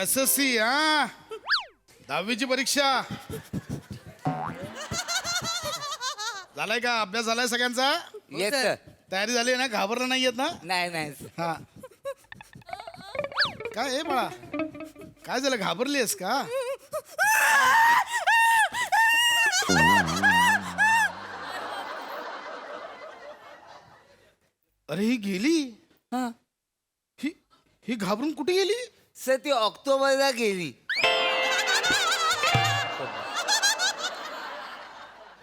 SSC हा 10वीची परीक्षा झालाय का? अभ्यास झालाय सगळ्यांचा? Yes sir. तयारी झाली ना? घाबरला नाही येत ना? नाही नाही sir. हा काय हे बाळा, काय झालं? घाबरलीस का? अरे ही गेली, हा. ही ही घाबरून कुठे गेली? सर ती ऑक्टोबरला गेली.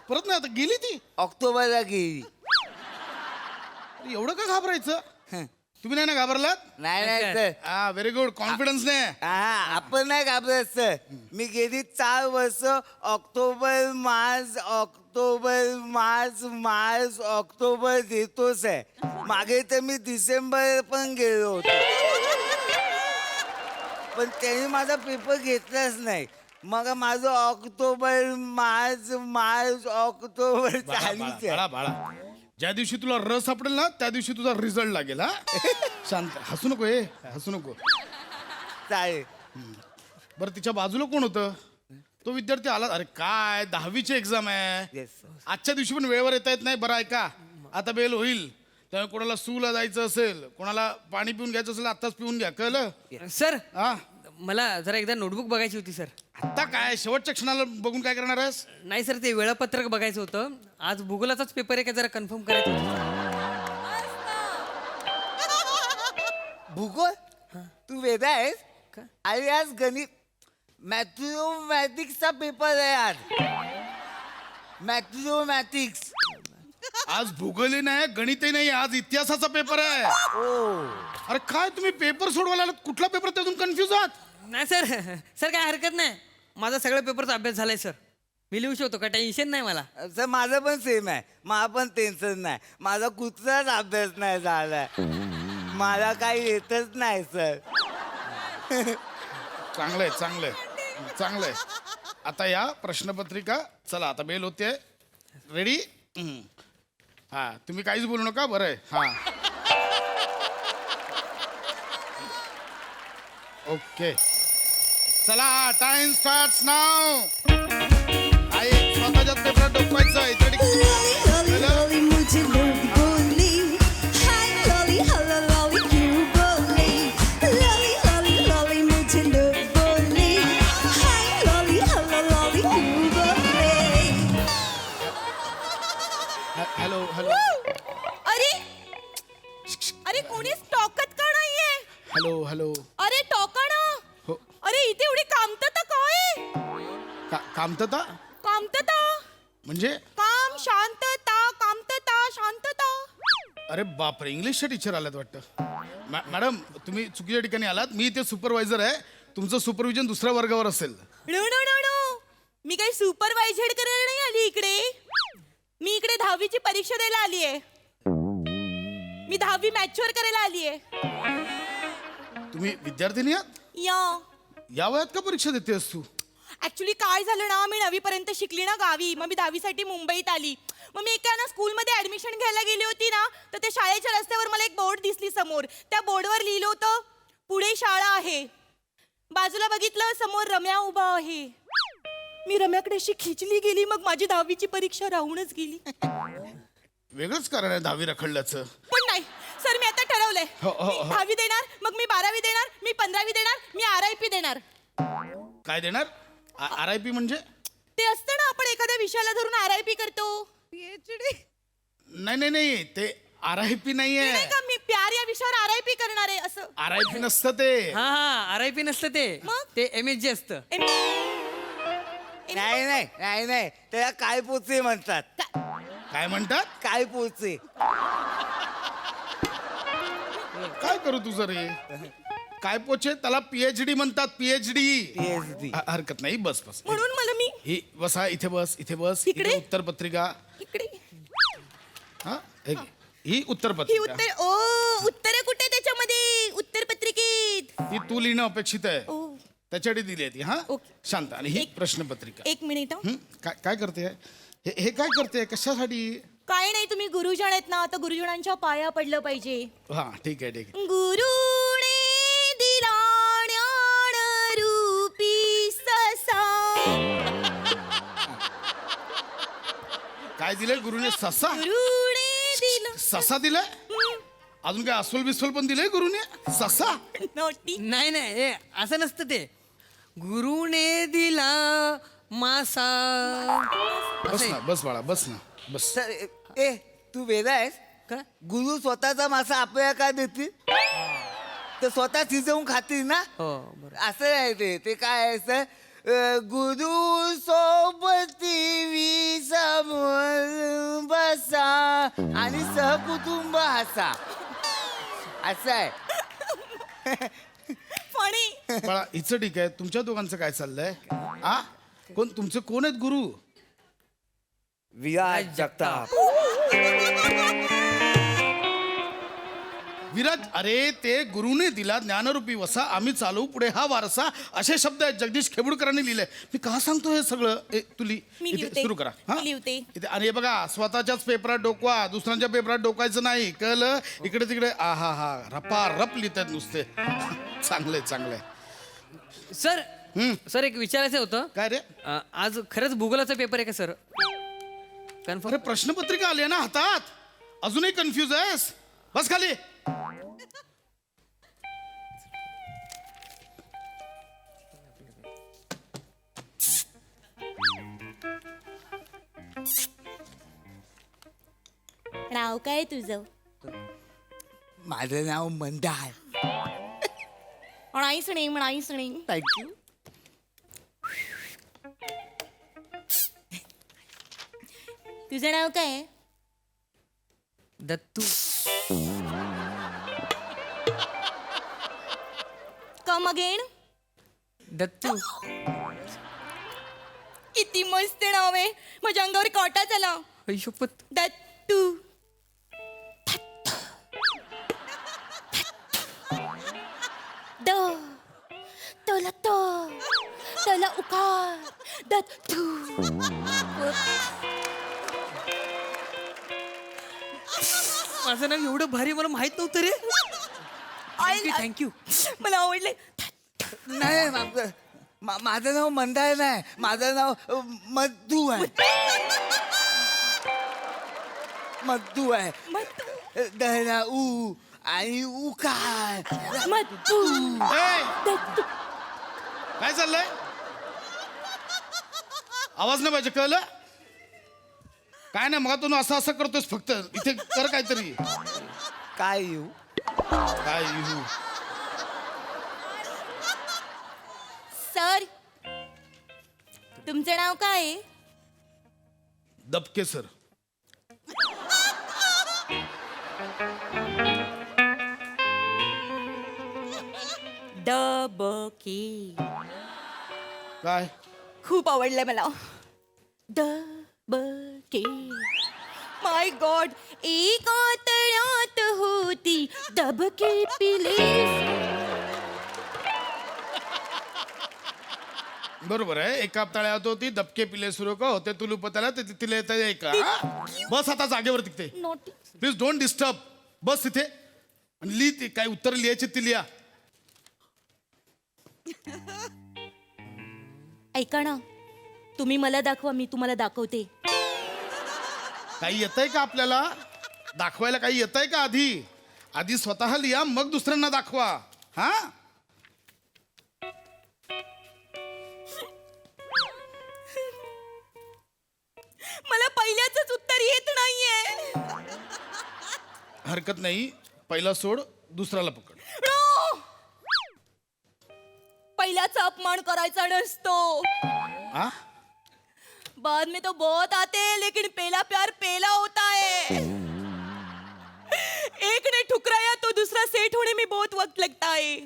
परत नाही आता गेली ती? ऑक्टोबरला गेली. अरे एवढं का घाबरायचं? हं. तुम्ही नाही ना घाबरलात? नाही नाही सर. हा व्हेरी गुड, कॉन्फिडन्स ने. हा आपण नाही घाबरत सर. मी गेली 4 वर्ष ऑक्टोबर मार्च ऑक्टोबर देतोच आहे. मागे तर मी डिसेंबर पण गेलो होतो, पण त्यांनी माझा पेपर घेतलाच नाही. मग माझं ऑक्टोबर मार्च ऑक्टोबर चालूच आहे. बाळा बाळा, ज्या दिवशी तुला रस सापडेल ना त्या दिवशी तुझा रिझल्ट लागेल. हा शांत, हसू नको, हे हसू नको. चालेल. बरं तिच्या बाजूला कोण होतं? तो विद्यार्थी आला. अरे काय 10वीची एक्झाम आहे, येस सर. आजच्या दिवशी पण वेळेवर येता येत नाही. बरं ऐका, आता बेल होईल, त्यामुळे कोणाला सूला जायचं असेल, कोणाला पाणी पिऊन घ्यायचं असेल आत्ताच पिऊन घ्या, कळलं? सर हा मला जरा एकदा नोटबुक बघायची होती सर. आता काय शेवटच्या क्षणाला बघून काय करणार आहेस? नाही सर, ते वेळापत्रक बघायचं होतं. आज भूगोलाचाच पेपर आहे का, जरा कन्फर्म करायचं होतं. भूगोल तू वेदा आहेस का? आणि आज गणित मॅथमॅटिक्सचा पेपर आहे. आज मॅथमॅटिक्स. आज भूगोलही नाही, गणितही नाही, आज इतिहासाचा पेपर आहे. अरे काय तुम्ही पेपर सोडवायला आलात? कुठला पेपर त्यातून कन्फ्युज आहात? नाही सर, सर काय हरकत नाही, माझा सगळ्या पेपरचा अभ्यास झालाय सर. मी लिहू शकतो का, टेन्शन नाही मला. सर माझं पण सेम आहे. मला पण टेन्शन नाही. माझा कुठलाच अभ्यास नाही झालाय. मला काही येतच नाही सर. चांगलंय चांगलंय चांगलंय. आता या प्रश्नपत्रिका, चला आता बेल होते. रेडी? हा तुम्ही काहीच बोलू नका. बरं आहे. हा ओके, चला टाइम स्टार्ट्स नाव. आई स्वतःच्याच पेपरात डोकवायचं आहे. लॉली मुझे लोग बोली, हाय लॉली हॅलो लॉली क्यों बोली, लॉली मुझे लोग बोली, हाय लॉली हॅलो लॉली क्यों बोली. हॅलो हॅलो अरे अरे कोणीच टॉकत का नाहीये? Hello hello. अरे टॉका ना. हो. अरे इथे एवढी कामतता काय? कामतता कामतता म्हणजे? काम शांतता, कामतता शांतता. अरे बापरे, इंग्लिशच्या टीचर आल्यात वाटतं. मॅडम तुम्ही चुकीच्या ठिकाणी आलात. मी इथे सुपरवायझर आहे. तुमचं सुपरविजन दुसऱ्या वर्गावर असेल. नो नो नो नो, मी काही सुपरवायझर करायला नाही आली इकडे. मी इकडे 10वीची परीक्षा द्यायला आली आहे. मी 10वी मॅच्युअर करायला आली आहे. तुम्ही विद्यार्थिनी आहात? या वयात का परीक्षा देतेस तू? ऍक्च्युली काय झालं ना, मी 9वी पर्यंत शिकली ना गावी. मग मी 10वी साठी मुंबईत आली. मग मी एका ना स्कूलमध्ये ऍडमिशन घ्यायला गेली होती ना, तर त्या शाळेच्या रस्त्यावर मला एक बोर्ड दिसली समोर. त्या बोर्डवर लिहिलं होतं पुढे शाळा आहे. बाजूला बघितलं, समोर रम्या उभा आहे. मी रम्याकडे अशी खिचली गेली. मग माझी 10वीची परीक्षा राहूनच गेली. वेगळंच कारण आहे 10वी रखडल्याचं. पण नाही सर, मी आता ठरवलंय. हो, हो, हो. 10वी देणार, मग मी 12वी देणार, मी 15वी देणार, मी RIP देणार. काय देणार? RIP म्हणजे? ते असतं ना, आपण एखाद्या विषयाला धरून RIP करतो. PhD नाही नाही नाही, ते RIP नाहीये. नाही का, मी प्यार या विषयावर RIP करणार आहे असं. RIP नसतं ते. हा हा, RIP नसतं ते. मग? ते MSG असतं. नाही नाही नाही नाही, त्याला काय पोचे म्हणतात. काय म्हणतात? काय पोचे. काय करू तुझं रे? काय पोचे? त्याला PhD म्हणतात. PhD. PhD. हरकत नाही, बस बस. म्हणून मला मी ही बसा, इथे बस, इथे बस. इकडे? इथे उत्तर पत्रिका. इकडे हा हे घे. ही उत्तर ही पत्रिका. उत्तर कुठे त्याच्यामध्ये उत्तर पत्रिकेत? ही तू लिहिणं अपेक्षित आहे. ओ त्याच्यासाठी दिली आहे ती. हा ओके. शांत. आणि ही प्रश्नपत्रिका. एक मिनिट. काय काय करते? हे काय करते? कशासाठी? काय नाही, तुम्ही गुरुजन आहेत ना, आता गुरुजनांच्या पाया पडलं पाहिजे. हा ठीक आहे ठीक आहे. गुरुने दिला ज्ञान काय दिलंय गुरुने? ससा? गुरुने दिलं ससा दिलाय? अजून काय अस्वल बिस्वल पण दिलंय गुरुने? ससा? नोटी. नाही नाही हे असं नसतं ते. गुरुने दिला मासा. बस ना, बस बाळा, बस ना, बस. सर ए तू वेगळा आहेस का? गुरु स्वतःचा मासा आपल्याला काय देतील तर स्वतः शिजवून खातील ना. हो बरोबर. असं आहे ते काय असतं गुरु सोबती समोर बसा आणि सहकुटुंब हसा असं आहे. फणी. बाळा हिचं ठीक आहे, तुमच्या दोघांचं काय चाललंय? आ तुमचे कोण आहेत गुरु? विराज जगताप. विराज, अरे ते गुरुने दिला ज्ञानरूपी वसा, आम्ही चालवू पुढे हा वारसा, असे शब्द आहेत जगदीश खेबुडकरांनी लिहिलंय. मी का सांगतो हे सगळं? तुली मी इथे लिहिते. सुरू करा. हा? मी लिहिते. इथे आणि हे बघा, स्वतःच्याच पेपरात डोकवा, दुसऱ्यांच्या पेपरात डोकायचं नाही, कळलं? इकडे तिकडे आहा हा रपा रप लिहितात नुसते. चांगलंय चांगलंय. सर सर एक विचारायचं होतं. काय रे? आज खरंच भूगोलाचा पेपर आहे का सर? कन्फर्म. अरे प्रश्नपत्रिका आली आहे ना हातात, अजूनही कन्फ्युज आहेस? बस खाली. नाव काय तुझं? माझं नाव मंदा आहे. म्हणाईस नाही, म्हणाईस नाही. थँक्यू. तुझं नाव काय? दत्तू. Come again. दत्तू. किती मस्त नाव आहे, माझ्या अंगावर काटा झाला. शपथ. दत्तू. द तला त तला उकार दत्तू. माझं नाव एवढं भारी मला माहित नव्हतं रे. थँक्यू. मला आवडले. नाही माझं नाव मंदार नाही, माझं नाव मधू आहे. मधू आहे. दहरा ऊ आणि उकार. मत्तू. ए, दत्तू. काय चाललंय? आवाज नाही पाहिजे, कळलं? काय नाही, मग तू असं असं करतोस फक्त. इथे कर काहीतरी. काय येऊ काय इहू? सर, तुमचं नाव काय आहे? दबके सर. दबके. काय? खूप आवडलंय मला. दबके. माय गॉड, एका तळ्यात होती दबके पिले. बरोबर आहे. एका तळ्यात होती दबके पिले सुरू का होते तुलूप त्याला ते तिला येता का? बस आता जागेवर तिथे. नोटी. Please don't disturb. बस तिथे आणि लिही. ते काय उत्तर लिहायची ती लिहा. ऐका ना, तुम्ही मला दाखवा, मी तुम्हाला दाखवते. काही येतंय का आपल्याला दाखवायला? काही येतंय का? आधी स्वतः लिहा, मग दुसऱ्यांना दाखवा. हा, मला पहिल्याच उत्तर येत नाहीये. हरकत नाही. पहिला सोड, दुसऱ्याला पकड. नो! पहिल्याचा अपमान करायचा नसतो. हा, बाद में तो बहुत आते हैं, लेकिन पहला प्यार पहला होता है. एक ने ठुकराया तो दूसरा सेट होने में बहुत वक्त लगता है.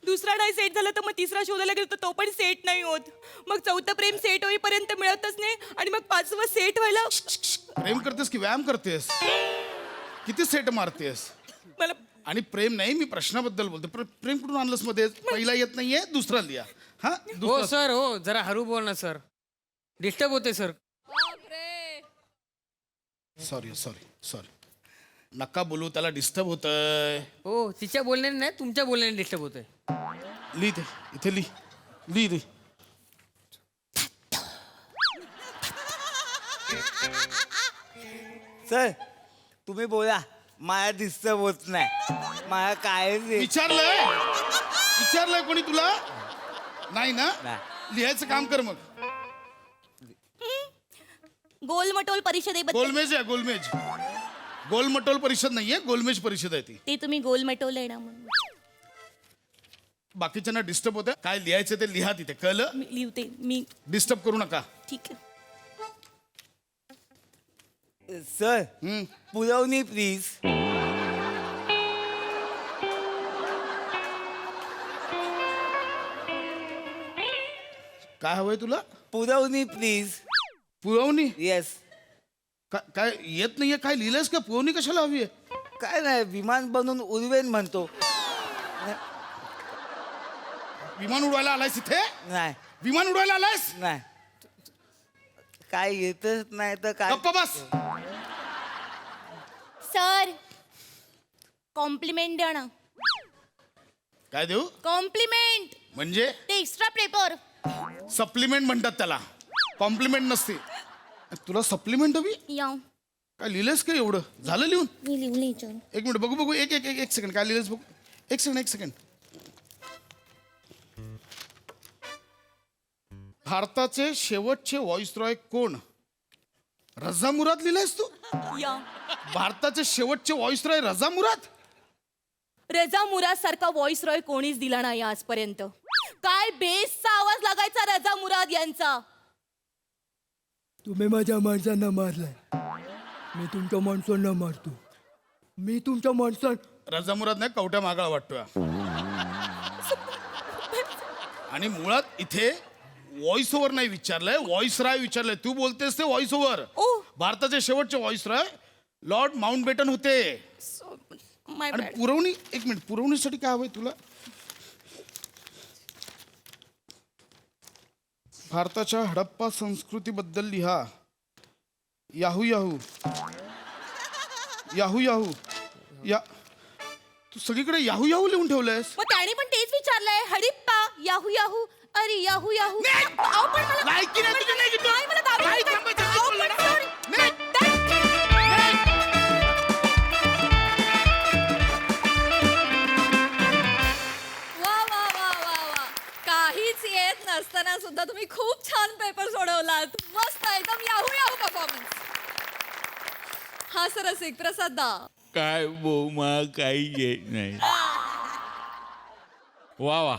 दुसरा नाही सेट झाला तर मग तिसरा शोधायला गेलो तर तो पण सेट नाही होत. मग चौथं प्रेम सेट होईपर्यंत मिळतच नाही आणि मग पाचवं सेट व्हायला प्रेम करतेस की व्यायाम करतेस? किती सेट मारतेस? मला आणि प्रेम नाही, मी प्रश्नाबद्दल बोलतो. प्रेम कुठून आणलंस मध्ये? पहिला येत नाहीये, दुसरा लिहा. हा, हो दुसरा. सर, हो जरा हळू बोल ना सर, डिस्टर्ब होते सर. Sorry sorry sorry. नका बोलू, त्याला डिस्टर्ब होतंय. हो तिच्या बोलण्याने नाही, तुमच्या बोलण्याने डिस्टर्ब होतंय. लिही ते, इथे लिही. सर तुम्ही बोला मला डिस्टर्ब होत नाही मला काय विचारलंय कोणी तुला नाही ना नाही. लिहायचं काम कर मग. गोलमटोल परिषदेबद्दल गोलमेज आहे गोलमेज. गोलमटोल परिषद नाहीये गोलमेज परिषद आहे ती. ते तुम्ही गोलमटोल आहे ना म्हणून बाकीच्यांना डिस्टर्ब होतं काय लिहायचं ते लिहा तिथे कळलं. मी लिहते मी. डिस्टर्ब करू नका. ठीक आहे. सर हम्म. पुरवणी प्लीज. काय हवंय तुला. पुरवणी प्लीज. पुरवणी येस. काय येत नाहीये काय लिहिलंयस का पुरवणी कशाला हवी आहे. काय नाही विमान बनवून उडवेन म्हणतो. विमान उडवायला आलायस इथे. नाही विमान उडवायला आलायस. नाही काय येतच नाही तर काय. गप्पा बस. सर कॉम्प्लिमेंट द्या ना. काय देऊ कॉम्प्लिमेंट म्हणजे ते एक्स्ट्रा पेपर. सप्लिमेंट म्हणतात त्याला कॉम्प्लिमेंट नसते. तुला सप्लिमेंट हवी. या काय लिहिलंयस का एवढं झालं लिहून. मी लिहून याच्यावर. एक मिनिट बघू एक एक एक एक सेकंड काय लिहिलंयस बघू. एक सेकंड. भारताचे शेवटचे व्हॉइसरॉय कोण. रजा मुराद लिहिलंयस तू. या भारताचे शेवटचे व्हॉइसरॉय रजा मुराद. रजा मुराद सारखा व्हॉइस रॉय कोणीच दिला नाही आजपर्यंत. काय बेसचा आवाज लागायचा रजा मुराद यांचा. तुम्ही माझ्या माणसांना मारलाय मी तुमच्या माणसांना मारतो. मी तुमच्या माणसां रजा मुराद नाही कवट्या मागाळा वाटतोय. आणि मुळात इथे व्हॉइस ओव्हर नाही विचारलंय व्हॉइस राय विचारलंय. तू बोलतेस ते व्हॉइस ओव्हर. ओ भारताचे शेवटचे व्हॉइस राय लॉर्ड माउंटबेटन होते. माय आणि बॅड. पुरवणी एक मिनिट पुरवणीसाठी काय हवंय तुला. भारताच्या हडप्पा संस्कृतीबद्दल लिहा. याहू याहू याहू याहू या तू सगळीकडे याहू याहू लिहून ठेवलंयस. मग त्याने पण तेच विचारलंय हडिप्पा याहू याहू. अरे याहू याहू. अहो, पण मला- लायकी नाही तुझी नाही किती. नाही, मला दहावी नाही, काय- थांबायचं नाही अहो, बोलला पण ना. sorry. नाही. वा वा वा वा वा काहीच येत नसताना सुद्धा तुम्ही खूप छान पेपर सोडवलात. मस्त एकदम याहू याहू परफॉर्मन्स. हा सर रसिक प्रसाद दा. काय मला काही येत नाही. वा वा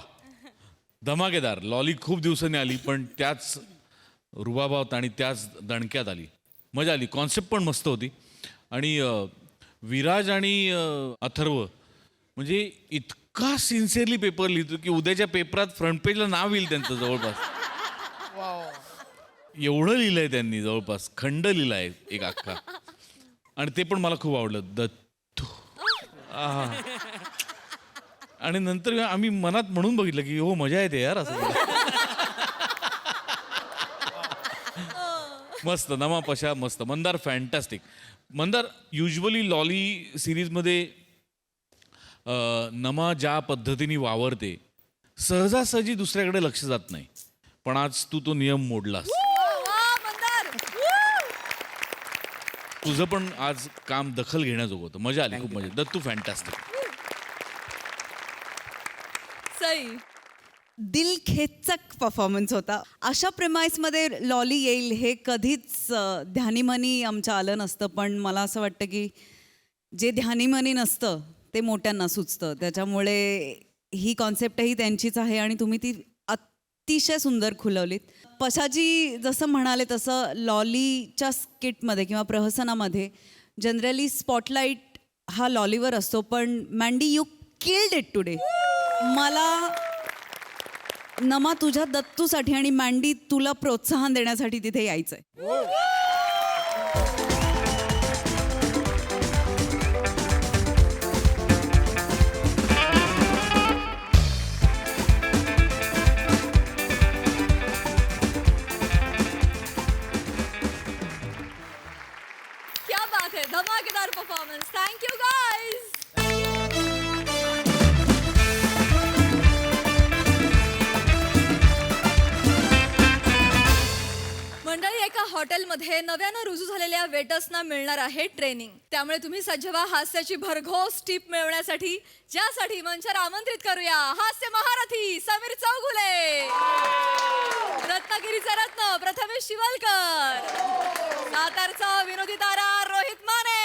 धमाकेदार. लॉली खूप दिवसांनी आली पण त्याच रुबाबात आणि त्याच दणक्यात आली. मजा आली. कॉन्सेप्ट पण मस्त होती. आणि विराज आणि अथर्व म्हणजे इतका सिन्सिअरली पेपर लिहितो की उद्याच्या पेपरात फ्रंट पेजला नाव येईल त्यांचं जवळपास. एवढं लिहिलंय त्यांनी जवळपास खंड लिहिलाय एक अख्खा. आणि ते पण मला खूप आवडलं. दत्तू आहा. आणि नंतर आम्ही मनात म्हणून बघितलं की हो मजा येते यार असं. मस्त नमा पशा मस्त. Mandar fantastic. Mandar usually lolly सिरीजमध्ये नमा ज्या पद्धतीने वावरते सहजासहजी दुसऱ्याकडे लक्ष जात नाही. पण आज तू तो नियम मोडलास. वा मंदार. तुझं पण आज काम दखल घेण्याजोगं होतं. मजा आली खूप मजा. दत्तू फॅन्टॅस्टिक. सई. दिलखेचक परफॉर्मन्स होता. अशा प्रेमाइसमध्ये लॉली येईल हे कधीच ध्यानीमनी आमचं आलं नसतं. पण मला असं वाटतं की जे ध्यानीमनी नसतं ते मोठ्यांना सुचतं. त्याच्यामुळे ही कॉन्सेप्टही त्यांचीच आहे आणि तुम्ही ती अतिशय सुंदर खुलवलीत. पशाजी जसं म्हणाले तसं लॉलीच्या स्किटमध्ये किंवा प्रहसनामध्ये जनरली स्पॉटलाईट हा लॉलीवर असतो. पण Mandy you killed it today. मला नमा तुझ्या दत्तूसाठी आणि मँडी तुला प्रोत्साहन देण्यासाठी तिथे यायचंय. क्या बात है. धमाकेदार परफॉर्मन्स. Thank you guys. मंडळी एक एका हॉटेलमध्ये नव्यानं रुजू झालेल्या वेटर्सना मिळणार आहे ट्रेनिंग. त्यामुळे तुम्ही सज्ज व्हा हास्याची भरघोस टीप मिळवण्यासाठी, ज्यासाठी मंचावर आमंत्रित करूया हास्य महारथी समीर चौगुले, रत्नागिरीचा रत्न प्रथमेश शिवलकर, सातारचा विनोदी तारा रोहित माने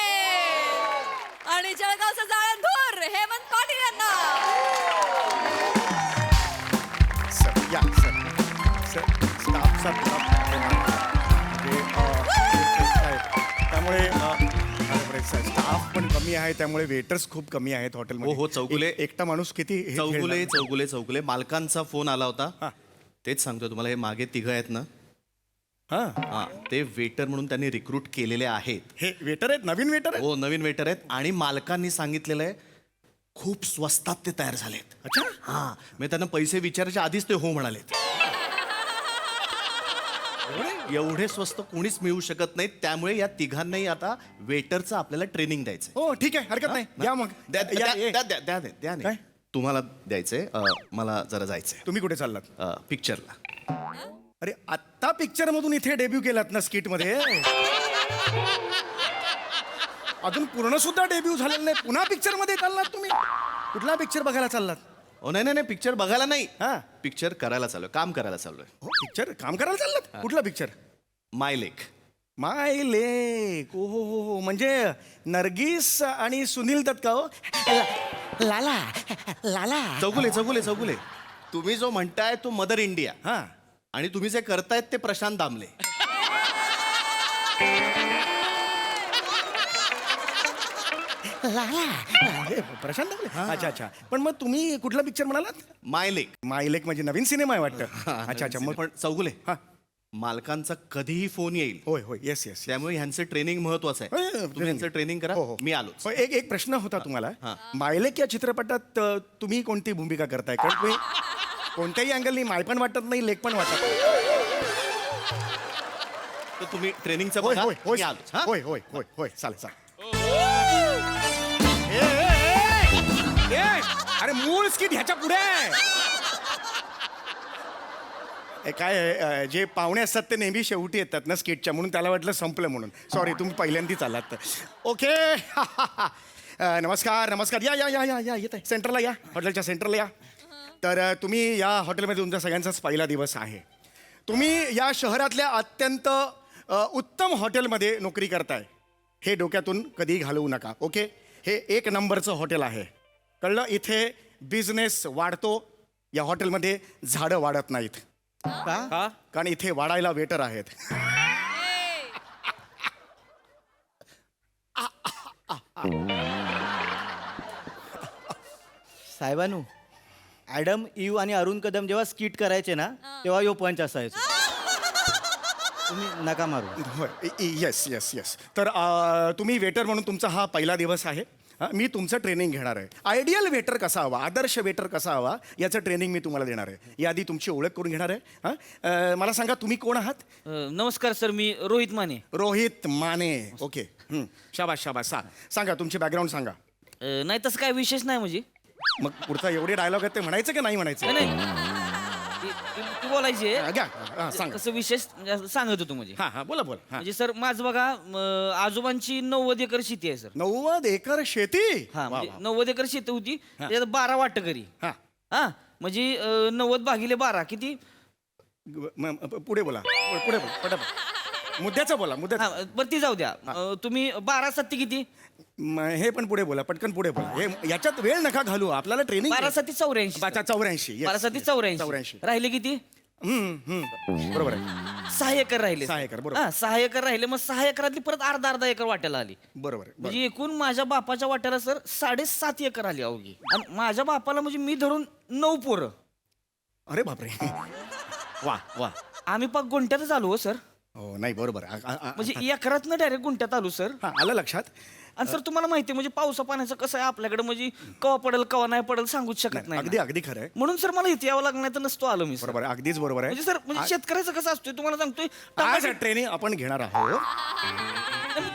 आणि जळगावचा जाळंधूर हेमंत पाटील यांना. सर या सर स्टाफचा त्यामुळे स्टाफ पण कमी आहे, त्यामुळे वेटर्स खूप कमी आहेत हॉटेलमध्ये. हो, चौगुले. एकटा माणूस किती हे चौगुले खेळणार? चौगुले चौगुले मालकांचा फोन आला होता. तेच सांगतोय तुम्हाला, हे मागे तिघं आहेत ना, हा हा ते वेटर म्हणून त्यांनी रिक्रूट केलेले आहेत. हे वेटर आहेत, नवीन वेटर आहेत. हो, नवीन वेटर आहेत आणि मालकांनी सांगितलेलं आहे खूप स्वस्तात ते तयार झालेत. अच्छा. हा मी त्यांना पैसे विचारायच्या आधीच ते हो म्हणालेत. एवढे स्वस्त कोणीच मिळू शकत नाहीत, त्यामुळे या तिघांनाही आता वेटरचं आपल्याला ट्रेनिंग द्यायचं. हो ठीक आहे, हरकत नाही. या मग द्या या, ये. द्या द्या द्या द्या द्या काय? नाही. तुम्हाला द्यायचंय, मला जरा जायचंय तुम्ही कुठे चाललात? पिक्चरला. अरे आत्ता पिक्चर मधून इथे डेब्यू केलात ना स्किट मध्ये. अजून पूर्ण सुद्धा डेब्यू झालेलं नाही, पुन्हा पिक्चर मध्ये चाललात तुम्ही? कुठला पिक्चर बघायला चाललात? हो नाही नाही नाही, पिक्चर बघायला नाही, हा. पिक्चर करायला चाललोय, काम करायला चाललोय. हो पिक्चर काम करायला चाललात? कुठला पिक्चर? माय लेक. माय लेक. ओ हो, म्हणजे नर्गिस आणि सुनील दत्त का? हो लाला लाला. चौगुले चौगुले चौगुले, तुम्ही जो म्हणताय तो मदर इंडिया, हा आणि तुम्ही जे करतायत ते प्रशांत दामले. अरे, प्रशांत दामले. अच्छा अच्छा. पण मग तुम्ही कुठला पिक्चर म्हणालात? माय लेक. माय लेक म्हणजे नवीन सिनेमा आहे वाटतं. अच्छा अच्छा. मग पण चौगुले, हा. मालकांचा कधीही फोन येईल, होय होय, येस येस. त्यामुळे ह्यांचं ट्रेनिंग महत्वाचं होय, आहे. तुम्ही यांचं ट्रेनिंग करा, हो, हो. मी आलो. हो, एक प्रश्न होता तुम्हाला. मायलेक या चित्रपटात तुम्ही कोणती भूमिका करताय? कारण तुम्ही कोणत्याही अँगलनी माय पण वाटत नाही, लेक पण वाटत नाही. तर तुम्ही ट्रेनिंगचं होय बघा, होय होय मी आलो. हा? होय होय होय होय, चालेल चालेल. अरे मूळ स्किट ह्याच्या पुढे आहे. काय आहे, जे पाहुणे असतात ते नेहमी शेवटी येतात ना स्किटच्या, म्हणून त्याला वाटलं संपलं म्हणून. सॉरी, तुम्ही पहिल्यांदाच आलात. ओके. नमस्कार नमस्कार. या या या या या येत आहे, सेंटरला या, हॉटेलच्या सेंटरला या. तर तुम्ही या हॉटेलमध्ये तुमचा सगळ्यांचाच पहिला दिवस आहे. तुम्ही या शहरातल्या अत्यंत उत्तम हॉटेलमध्ये नोकरी करताय, हे डोक्यातून कधीही घालवू नका. ओके, हे 1 नंबरचं हॉटेल आहे, कळलं? इथे बिझनेस वाढतो, या हॉटेलमध्ये झाडं वाढत नाहीत. का? कारण इथे वाढायला वेटर आहेत. साहेबानू, ॲडम इव आणि अरुण कदम जेव्हा स्किट करायचे ना, तेव्हा यो पंच असायचो. तुम्ही नका मारू. होय, येस येस येस. तर तुम्ही वेटर म्हणून तुमचा हा पहिला दिवस आहे. मी तुमचं ट्रेनिंग घेणार आहे. आयडियल वेटर कसा हवा, आदर्श वेटर कसा हवा, याचं ट्रेनिंग मी तुम्हाला देणार आहे. याआधी तुमची ओळख करून घेणार आहे. मला सांगा, तुम्ही कोण आहात? नमस्कार सर, मी रोहित माने. रोहित माने. ओके, शाबास शाबास. सांगा तुमची बॅकग्राऊंड सांगा. नाही तसं काय विशेष नाही म्हणजे. मग पुढचा एवढे डायलॉग आहेत ते म्हणायचं की नाही म्हणायचं? तू बोलायचे सांगा. कसं विशेष म्हणजे सांगत होतो म्हणजे. हां हां, बोला बोला. म्हणजे सर माझं बघा, आजोबांची 90 एकर शेती आहे सर. 90 एकर शेती? हा, वा, म्हणजे वा. 90 एकर शेती होती, त्याच्यात 12 वाटकरी. हां. हा म्हणजे 90 भागिले 12 किती? पुढे बोला, पुढे बोला, पटापट. मुद्द्याचं बोला, मुद्द्याचं. हा बरं ती जाऊ द्या. तुम्ही 12 सत्ती किती? हे पण पुढे बोला, पटकन पुढे बोला. हे याच्यात वेळ नका घालू, आपल्याला ट्रेनिंग. 12 सत्ती 84. 84. 12 सत्ती 84. राहिले किती? बरोबर आहे. 6 एकर राहिले. 6 एकर, बरोबर. हा 6 एकर राहिले. मग 6 एकरातली परत अर्धा एकर वाट्याला आली. बरोबर आहे. म्हणजे एकूण माझ्या बापाच्या वाट्याला सर 7.5 एकर आली अवघी. आणि माझ्या बापाला म्हणजे मी धरून 9 पोरं. अरे बापरे. वा वा. आम्ही पाक गुंट्यातच आलो हो सर. हो नाही, बरोबर. म्हणजे एकरातनं डायरेक्ट गुंट्यात आलो सर. हां, आलं लक्षात. आणि सर तुम्हाला माहिती आहे म्हणजे पावसा पाण्याचं कसं आहे आपल्याकडे, म्हणजे कवा पडेल कवा नाही पडेल सांगूच शकत नाही अगदी ना. अगदी खरं आहे. म्हणून सर मला इथे यावं लागणार तर नसतो आलो मी सर. बरोबर आहे, अगदीच बरोबर आहे. म्हणजे सर म्हणजे शेतकऱ्याचं कसं असतोय तुम्हाला सांगतोय. आज ट्रेनिंग आपण घेणार आहोत.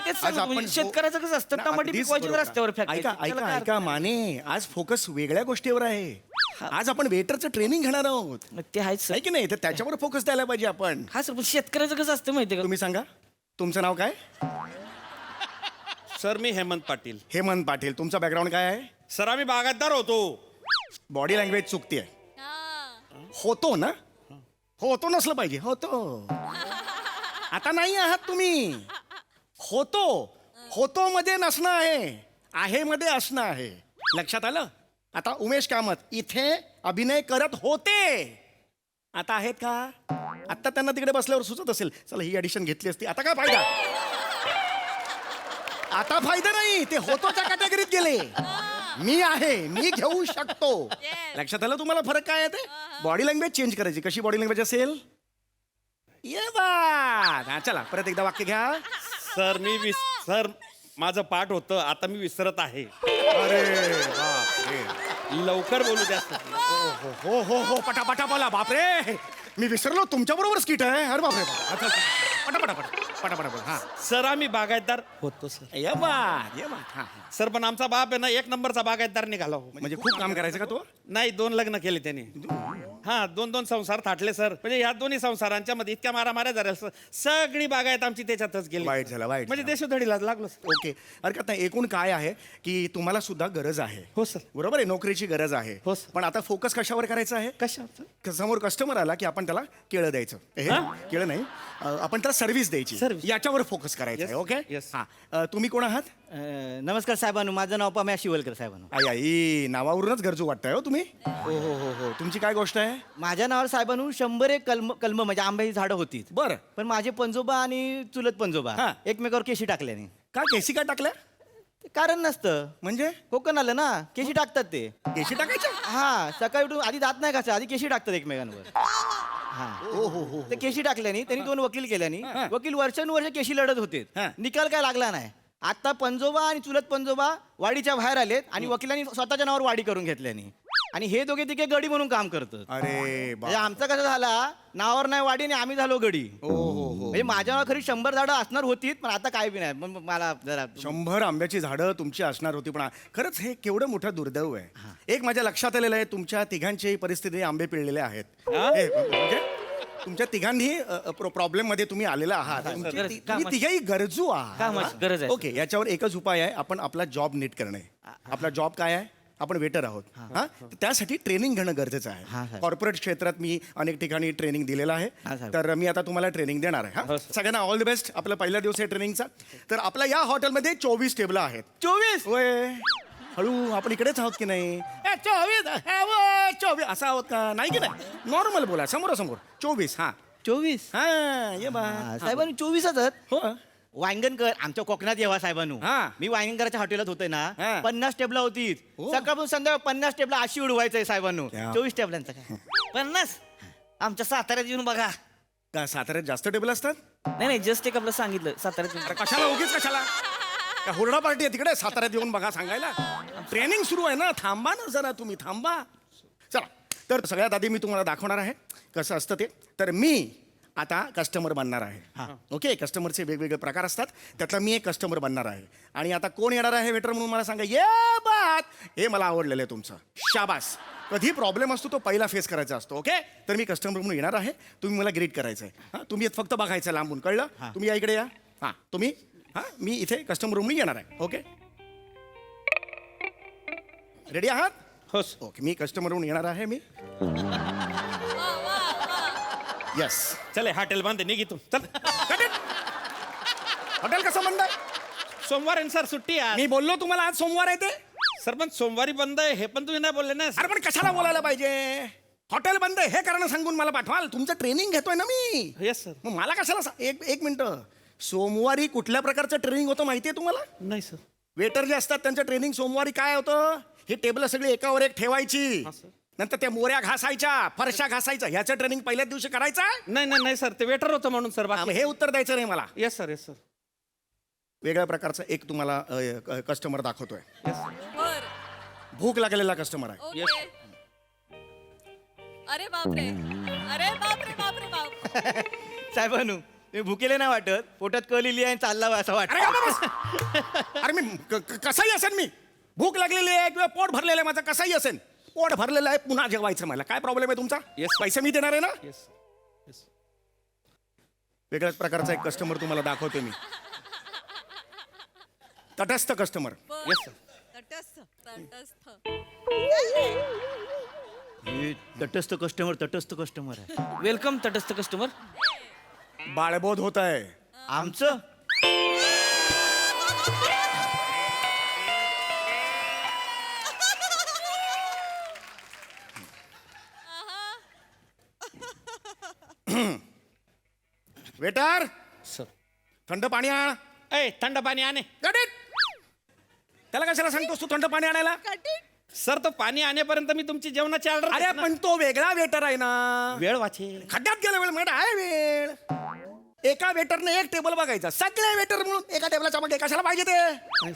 तेच आज सांगतो, आपण म्हणजे शेतकऱ्याचं कसं असतं, टमाटे अगदीच पिकवायचे बरोबर. रस्त्यावर फेकायचे. ऐका त्याला ऐका काय ऐका माने, आज फोकस वेगळ्या गोष्टीवर आहे. आज आपण वेटरचं ट्रेनिंग घेणार आहोत ते आहेच आहे की नाही तर त्याच्यावर फोकस द्यायला पाहिजे आपण. हा सर पण शेतकऱ्याचं कसं असतं माहितीये तुम्ही सांगा तुमचं नाव काय? सर मी हेमंत पाटील. हेमंत पाटील. तुमचा बॅकग्राऊंड काय आहे? सर आम्ही बागायतदार होतो. बॉडी लँग्वेज चुकती आहे. होतो ना? होतो नसलं पाहिजे. होतो. आता नाही आहात तुम्ही. होतो. होतो मध्ये नसणं आहे मध्ये असणं आहे. लक्षात आलं? आता उमेश कामत इथे अभिनय करत होते. आता आहेत का? आता त्यांना तिकडे बसल्यावर सुचत असेल चला ही ऍडिशन घेतली असती. आता काय फायदा? आता फायदा नाही. ते होतोच्या कॅटेगरीत गेले. मी आहे. मी घेऊ शकतो. लक्षात आलं तुम्हाला फरक काय आहे ते? बॉडी लँग्वेज चेंज करायची. कशी बॉडी लँग्वेज असेल? ये बात. हा, चला परत एकदा वाक्य घ्या. सर माझं पाठ होतं आता मी विसरत आहे. अरे बापरे. लवकर बोलू द्या सर. हो हो हो पटापटा बोला. बापरे मी विसरलो तुमच्या बरोबर स्किट आहे. अरे बापरे पटापटा बोला. हा सर आम्ही बागायतदार होतो सर. ये बात ये बात. हा सर पण आमचा बाप आहे ना 1 नंबरचा बागायतदार निघाला हो. म्हणजे खूप काम करायचं का तो? नाही 2 लग्न केले त्यांनी. हा 2 संसार थाटले सर. म्हणजे ह्या दोन्ही संसारांच्या मध्ये इतक्या मारामाऱ्या झाल्या सर. सगळी बागायत आमची त्याच्यातच गेली. वाईट झालं वाईट म्हणजे देशोधडीला लागलो सर. ओके हरकत नाही. एकूण काय आहे की तुम्हाला सुद्धा गरज आहे. हो सर. बरोबर आहे नोकरीची गरज आहे. हो सर. पण आता फोकस कशावर करायचा आहे? कशा समोर कस्टमर आला की आपण त्याला केळं द्यायचं. हे केळं नाही आपण त्याला सर्व्हिस द्यायची. याच्यावर फोकस करायचं आहे. Okay Yes. हा तुम्ही कोण आहात? नमस्कार साहेबांनो, माझं नाव पम्या शिवलकर साहेबांनो. आई आई नावावरूनच गरजू वाटतंय हो तुम्ही. हो हो हो हो तुमची काय गोष्ट आहे? माझ्या नावावर साहेबांनो 100 कलम म्हणजे आंब्याची झाडं होती. बरं पण माझे पंजोबा आणि चुलत पंजोबा हा. एकमेकावर केशी टाकल्याने. का केसी काय टाकल्या? ते कारण नसतं. म्हणजे कोकण आलं ना केशी टाकतात ते. केशी टाकायच्या? हा सकाळी उठून आधी दात नाही घासत आधी केशी टाकतात एकमेकांवर. हा हो हो हो ते केशी टाकल्यानी त्यांनी 2 वकील केल्यानी वकील वर्षानुवर्ष केशी लढत होते. हा. निकाल काय लागला नाही. आता पंजोबा आणि चुलत पंजोबा वाडीच्या बाहेर आलेत आणि वकिलांनी स्वतःच्या नावावर वाडी करून घेतल्यानी आणि हे दोघे तिघे गडी म्हणून काम करतात. अरे म्हणजे आमचं कसं झाला नावावर नाही वाडी आणि आम्ही झालो गडी. हो हो हो म्हणजे माझ्या नावावर खरी 100 झाडं असणार होती पण आता काय बी नाही. मग मला जरा 100 आंब्याची झाडं तुमची असणार होती. पण खरंच हे केवढं मोठं दुर्दैव आहे. एक माझ्या लक्षात आलेलं आहे तुमच्या तिघांची परिस्थिती आंबे पिळलेले आहेत. म्हणजे तुमच्या तिघांनी प्रॉब्लेम मध्ये तुम्ही आलेला आहात. तुम्ही तिघेही गरजू आहात. गरज आहे. ओके याच्यावर एकच उपाय आहे. आपण आपला जॉब नीट करणे. आपला जॉब काय आहे? आपण वेटर आहोत. हा त्यासाठी ट्रेनिंग घेणं गरजेचं आहे. कॉर्पोरेट क्षेत्रात मी अनेक ठिकाणी ट्रेनिंग दिलेलं आहे. तर मी आता तुम्हाला ट्रेनिंग देणार आहे. हा सगळ्यांना ऑल द बेस्ट. आपला पहिला दिवस आहे ट्रेनिंगचा. तर आपल्या या हॉटेलमध्ये 24 टेबल आहेत. 24 होय हळू आपण इकडेच आहोत की नाही? 24 असं आहोत का? नाही की नाही नॉर्मल बोला समोरासमोर. 24 हा 24 हा ये बा साहेबांनी 24च. हो वांगणकर आमच्या कोकणात येवा साहेबांनो. हा. मी वांगणकराच्या हॉटेलात होते ना हा. 50 टेबला होती. हो. सकाळपासून संध्याकाळ 50 टेबला अशी उडवायचंय साहेबांनो. क्या? 24 टेबलांचं काय 50 आमच्या साताऱ्यात येऊन बघा. का साताऱ्यात जास्त टेबल असतात? नाही जस्ट एक आपलं सांगितलं साताऱ्यात. अरे कशाला उगीच कशाला? का हुरडा पार्टी आहे तिकडे साताऱ्यात येऊन बघा सांगायला? ट्रेनिंग सुरू आहे ना. थांबा ना जरा तुम्ही थांबा. चला तर सगळ्यात आधी मी तुम्हाला दाखवणार आहे कसं असतं ते. तर मी आता कस्टमर बनणार आहे. ओके कस्टमरचे वेगवेगळे प्रकार असतात त्यातला मी एक कस्टमर बनणार आहे. आणि आता कोण येणार आहे वेटर म्हणून मला सांगा. ये बात हे मला आवडलेलं आहे तुमचं. शाबास. कधी प्रॉब्लेम असतो तो पहिला फेस करायचा असतो. ओके तर मी कस्टमर म्हणून येणार आहे. तुम्ही मला ग्रीट करायचं आहे. हां तुम्ही फक्त बघायचं लांबून. कळलं? तुम्ही या इकडे या. हां तुम्ही हां मी इथे कस्टमर म्हणून येणार आहे. ओके रेडी आहात? हो ओके मी कस्टमर म्हणून येणार आहे. मी येस चले हॉटेल बांधे निघितून चल. हॉटेल कसं बंद आहे? सोमवार आहे सर सुट्टी आहे. मी बोललो तुम्हाला आज सोमवार आहे ते. सर पण सोमवारी बंद आहे हे पण तुम्ही नाही बोलले ना. अरे पण कशाला बोलायला पाहिजे? हॉटेल बंद आहे हे कारण सांगून मला पाठवाल? तुमचं ट्रेनिंग घेतोय ना मी. Yes sir. मग मला कशाला एक मिनिटं. सोमवारी कुठल्या प्रकारचं ट्रेनिंग होतं माहितीये तुम्हाला? नाही सर. वेटर जे असतात त्यांचं ट्रेनिंग सोमवारी काय होतं? हे टेबल सगळी एकावर एक ठेवायची. नंतर त्या मोऱ्या घासायच्या फरशा घासायच्या. ह्याचं ट्रेनिंग पहिल्याच दिवशी करायचं. नाही सर ते वेटर होतं म्हणून सर. हे उत्तर द्यायचं नाही मला. Yes sir yes sir. वेगळ्या प्रकारचं एक तुम्हाला कस्टमर दाखवतोय. बर भूक लागलेला कस्टमर आहे. ओके. अरे बापरे अरे बापरे बापरे बाप. साहेबांनो मी भुकेले नाही वाटत. पोटात कलिली आहे चालला असं वाटत. अरे मी कसाही असेल. मी भूक लागलेली आहे किंवा पोट भरलेलं आहे माझं कसाही असेल पोट भरलेलं आहे, पुन्हा जेवायचं मला. काय प्रॉब्लेम आहे तुमचा? Yes. पैसे मी देणार आहे ना. येस वेगळ्याच प्रकारचा एक कस्टमर तुम्हाला दाखवते मी. तटस्थ कस्टमर. Yes sir. तटस्थ. हे तटस्थ कस्टमर आहे. वेलकम तटस्थ कस्टमर. बाळबोध होत आहे. आमचं वेटर, सर. थंड पाणी आण. ए थंड पाणी आणे. Got it? त्याला कशाला सांगतोस तू थंड पाणी आणायला? सर तो पाणी आणेपर्यंत मी तुमची जेवणाची अरे ऑर्डर पण तो वेगळा वेटर आहे ना. वेळ वाचेल. खड्ड्यात गेला वेळ म्हणजे आहे वेळ. एका वेटरने एक टेबल बघायचा, सगळे वेटर म्हणून एका टेबलाच्या मागे कशाला पाहिजे ते?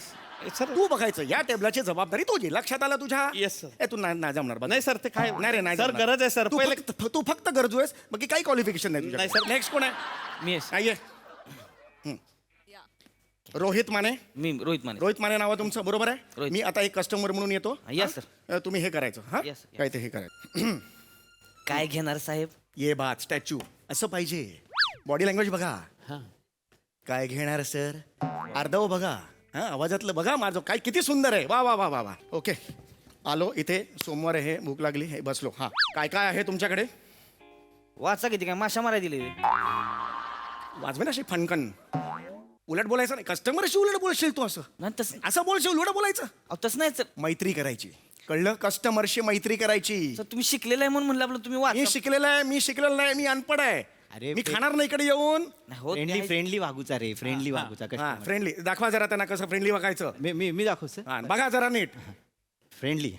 सर तू बघायचं, या टेबलाची जबाबदारी तुझी. लक्षात आलं तुझ्या? Yes, sir. ए तू नाही जमणार बघ. नाही सर ते काय नाही रे, नाही सर जमणार. गरज आहे सर. तू पहिले तू फक्त गरजू आहेस, बाकी काही क्वालिफिकेशन नाही नाही, तुझ्या. sir. नेक्स्ट कोण आहे? मी येस. नाहीये. रोहित माने. मी रोहित माने. रोहित माने नाव आहे तुमचं, बरोबर आहे? रोहित. मी आता एक कस्टमर म्हणून येतो. Yes, sir. तुम्ही हे करायचं. हा Yes, yes. काय ते हे करायचं. काय घेणार साहेब? ये बात स्टॅच्यू असं पाहिजे. बॉडी लँग्वेज बघा. हा. काय घेणार सर? अर्धव बघा. हा आवाजातलं बघा माझं काय किती सुंदर आहे. वा वा वा वा वा. ओके आलो इथे. सोमवार आहे, भूक लागली, हे बसलो. हा काय काय आहे तुमच्याकडे? वाचा किती काय माशा माराय दिली. वाजवे ना अशी फणकन. उलट बोलायचं नाही. कस्टमरशी उलट बोलशील तू. असं नाही तसं असं बोलशील, उलट बोलायचं. तसं नाही सर. मैत्री करायची, कळलं? कस्टमरशी मैत्री करायची. सर तुम्ही शिकलेलं आहे म्हणून म्हणलं आपलं तुम्ही मी वाचा. शिकलेलं आहे, मी शिकलेलं नाही, मी अनपड आहे. अरे मी खाणार नाही इकडे येऊन. नाही, हो, ते आहे. फ्रेंडली वागूचा रे. फ्रेंडली वागूचा हा customer. फ्रेंडली दाखवा जरा त्यांना कसं फ्रेंडली वागायचं. मी दाखवू सर. हा बघा जरा नीट. फ्रेंडली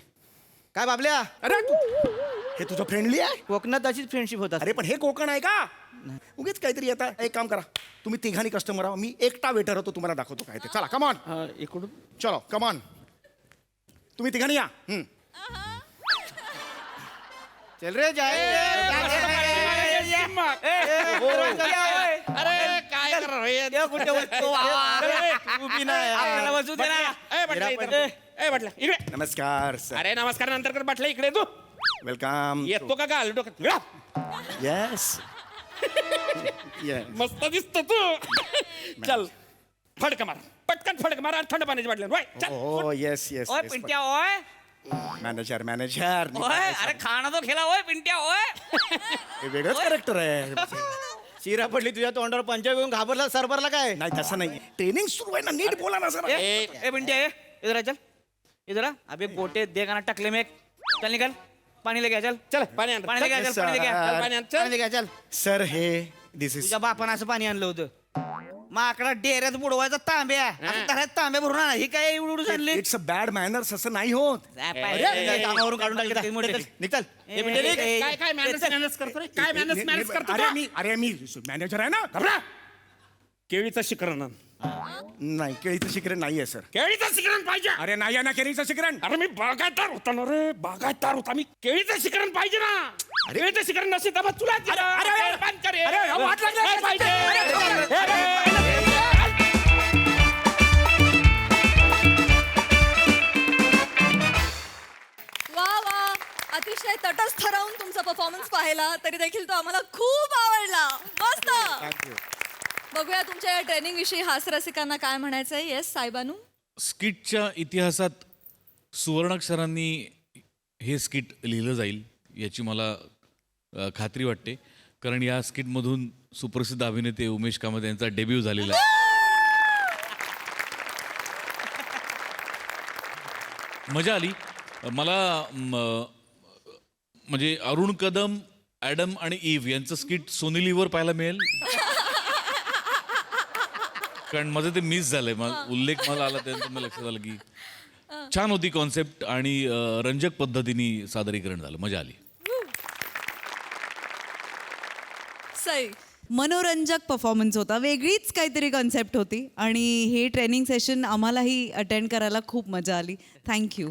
काय बाबल्या? अरे हे तुझं फ्रेंडली आहे? कोकणात अशीच फ्रेंडशिप होतात. अरे पण हे कोकण आहे का? उगीच काहीतरी आता एक काम करा, तुम्ही तिघांनी कस्टमर आहो, मी एकटा वेटर होतो, तुम्हाला दाखवतो काय ते. चला कमान. इकडून चलो कमान. तुम्ही तिघांनी या. चल रे अरे काय करा कुठे बसतो? उभी नाही. आपल्याला बसू दे ना. बटला इकडे. नमस्कार सर. अरे नमस्कार नंतर कर. बटला इकडे तू वेलकम. येतो का गाल डोक्यात. येस. मस्त दिसतो तू. चल फडक मार, पटकन फडक मार आणि थंड पाण्याची बाटली वय चल. हो येस येस. ओय पिंट्या ओय. Manager manager. ओय अरे खाना तो खेळा ओय पिंट्या ओय. हे वेगळंच कॅरेक्टर आहे. शिरा पडली तुझ्या तोंडावर पंचा घेऊन घाबरला सरबरला काय? नाही तसं नाही. ट्रेनिंग सुरू आहे ना, नीट बोला ना सर. ए पिंट्या ए इधर आ चल. इधर आ. अबे गोटे दे गाना टकले में. चल निकल. पाणी लेके आ चल. चल पाणी आण. पाणी लेके आ चल. पाणी लेके आ. चल, पाणी आण. चल. पाणी लेके आ चल. सर हे दिस इज तुझ्या बापानं असं पाणी आणलं होतं. माकडा डेऱ्यात बुडवायचा तांब्या. असं धरात तांब्या भरून आणा. ही काय एवढं आणली? It's a bad manners. असं नाही होत. कामावरून काढून टाकले निघताल. काय काय मॅनेज करतो रे? काय मॅनेज करतो तू? अरे मी मॅनेजर आहे ना. घबरा. केळीचं शिकरण आण. नाही केळीचं शिकरण नाहीये सर. केळीचं शिकरण पाहिजे. अरे नाही आहे ना केळीचं शिकरण. अरे मी बागायतदार होता ना रे. बागायतदार होता मी. केळीचं शिकरण पाहिजे ना. केळीचं शिकरण नसेल तर मग तुला दिलं. अरे, बंद कर रे. अरे, वाट लागली. हे पाहिजे. वा वा अतिशय तटस्थ राहून तुमचा परफॉर्मन्स पाहिला तरी देखील तो आम्हाला खूप आवडला. मस्त. बघूया तुमच्या या ट्रेनिंग विषयी हास्यरसिकांना काय म्हणायचं आहे. येस साहेबानू. स्किटच्या इतिहासात सुवर्णाक्षरांनी हे स्किट लिहिलं जाईल याची मला खात्री वाटते, कारण या स्किटमधून सुप्रसिद्ध अभिनेते उमेश कामत यांचा डेब्यू झालेला आहे. मजा आली मला. म्हणजे अरुण कदम, ॲडम आणि ईव्ह यांचं स्किट सोनी लिव्हवर पाहायला मिळेल, कारण माझं ते मिस झालंय. उल्लेख मला आला त्यानंतर मला लक्षात आलं की छान होती कॉन्सेप्ट आणि रंजक पद्धतीने सादरीकरण झालं. मजा आली. सई. मनोरंजक परफॉर्मन्स होता. वेगळीच काहीतरी कॉन्सेप्ट होती आणि हे ट्रेनिंग सेशन आम्हालाही अटेंड करायला खूप मजा आली. थँक्यू.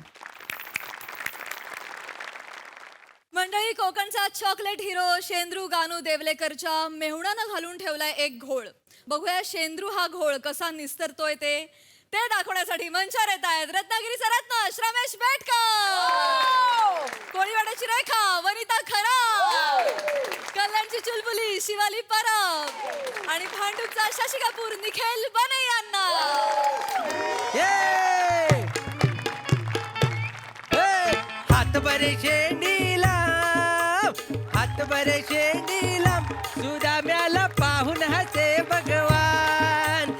मंडळी, कोकणचा चॉकलेट हिरो शेंद्रू गानू देवलेकरच्या मेहुणानं घालून ठेवलाय एक घोळ. बघूया शेंद्रू हा घोळ कसा निस्तरतोय ते दाखवण्यासाठी मंचावर येत आहेत रत्नागिरीचा रत्न श्रमेश बेटकर. कोळीवाड्याची रेखा वनिता खरा, कल्याणची चुलबुली शिवाली परब आणि भांडूपचा शशी कपूर निखिल बने यांना. हात बरे शेंडीला, हात बरे शेंडीला, सुदाम्याला पाहून हसे भगवान.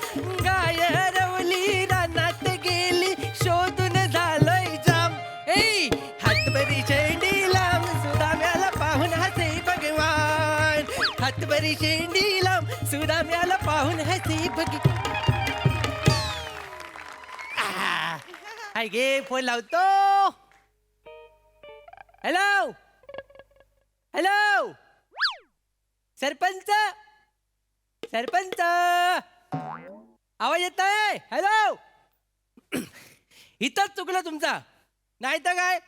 गाय हरवली रानात गेली, शोधून झालोय जाम. हात बरी शेंडीला, सुदाम्याला पाहून हसे भगवान. हात बरी शेंडीला, सुदाम्याला पाहून हसे भगवान. हाय गे फोन लावतो. हॅलो हॅलो, सरपंच सरपंच, आवाज येत आहे? हॅलो, इथंच चुकलं तुमचा. नाही तर काय,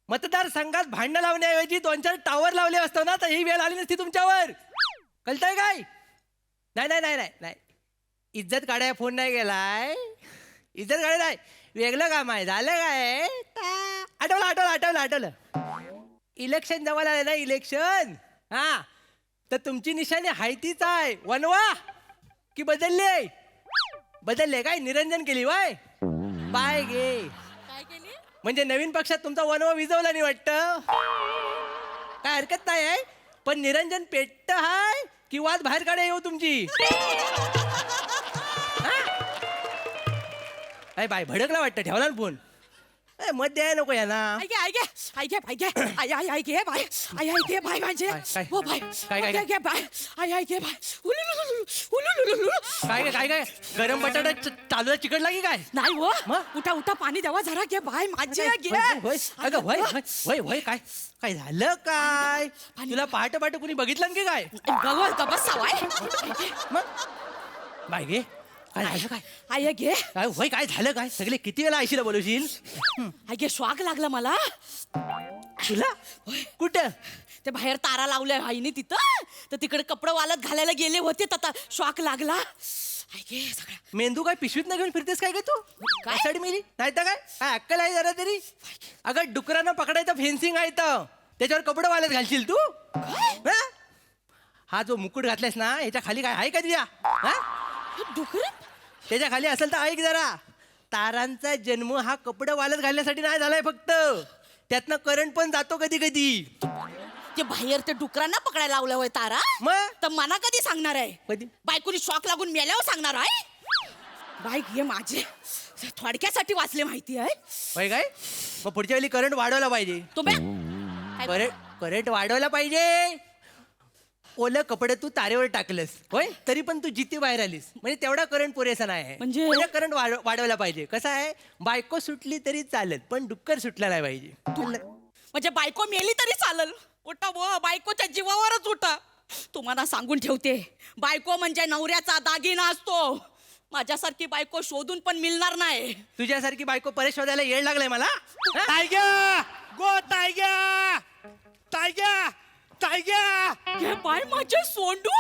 मतदारसंघात भांडणं लावण्याऐवजी 2-4 टावर लावले असतो ना, तर ही वेळ आली नसती तुमच्यावर. कळतंय काय? नाही नाही नाही नाही नाही, इज्जत काढाय फोन नाही गेलाय, इज्जत काढाय नाही, वेगळं काम आहे. झालं काय? आठवलं आठवलं आठवलं आठवलं, इलेक्शन जवळ आलं ना, इलेक्शन. हा, तर तुमची निशाणी हाय तीच आहे. वनवा की बदलले? बदलले काय? निरंजन केली वाय? बाय गे. काय केली? म्हणजे नवीन पक्षात तुमचा वनवा विजवला नाही वाटतं. काय हरकत नाही आहे, पण निरंजन पेट्ट हाय की वाद बाहेर काढा येऊ तुमची. बाय बाय, भडकला वाटतं, ठेवला ना फोन. मत द्याय नको या ना. काय काय काय गरम बटाटा चालू चिकटला की काय? नाही हो, उठा उठा, पाणी द्यावा जरा. घे बाय माझी, अगं वय वय वय, काय काय झालं काय? तुला पहाटे पहाटे कुणी बघितलं की काय? मग बाय गे, काय झालं काय? आय घे काय वय, काय झालं काय? सगळे किती वेळा आयशीला बोलवशील? आय घे, श्वाक लागला मला. तुला कुठं? ते बाहेर तारा लावल्या आईने तिथं, तर तिकडे कपडे वालत घालायला गेले होते, तर श्वाक लागला. आय घे सगळं. मेंदू काय पिशवीत न घेऊन फिरतेस काय ग तू? काय मेली नाही तर काय? काय अक्कल आहे जरा तरी? अगं डुकरांना पकडायचं फेन्सिंग आहे तर त्याच्यावर कपडे वालत घालशील तू? हा? हा जो मुकुट घातलायस ना, ह्याच्या खाली काय आहे का तुझ्या? डुकर त्याच्या खाली असेल तर ऐक जरा. तारांचा जन्म हा कपडे वालत घालण्यासाठी नाही झालाय फक्त, त्यातनं करंट पण जातो कधी कधी. ते बाहेर ते डुकरांना पकडायला लावलं होय तारा, मग तर मना कधी सांगणार आहे? कधी? बायकोनी शॉक लागून मेल्यावर सांगणार आहे? बाय घे माझे, थोडक्यासाठी वाचले माहिती आहे. होय काय? मग पुढच्या वेळी करंट वाढवला पाहिजे. करंट वाढवला पाहिजे. ओलं कपडे तू तारेवर टाकलंस होय, तरी पण तू जिती बाहेर आलीस, म्हणजे तेवढा करंट पुरेसा नाही आहे. म्हणजे करंट वाढवला पाहिजे. कसं आहे, बायको सुटली तरी चालेल, पण डुक्कर सुटला नाही पाहिजे. म्हणजे बायको मेली तरी चालेल? उठा बुवा, बायकोच्या जीवावरच उठा. तुम्हाला सांगून ठेवते, बायको म्हणजे नवऱ्याचा दागिना असतो. माझ्यासारखी बायको शोधून पण मिळणार नाही. तुझ्यासारखी बायको परेश शोधायला येड लागलाय मला. टायग्या गो, टायग्या टायग्या टायग्या. हे बाय माझे सोंडू.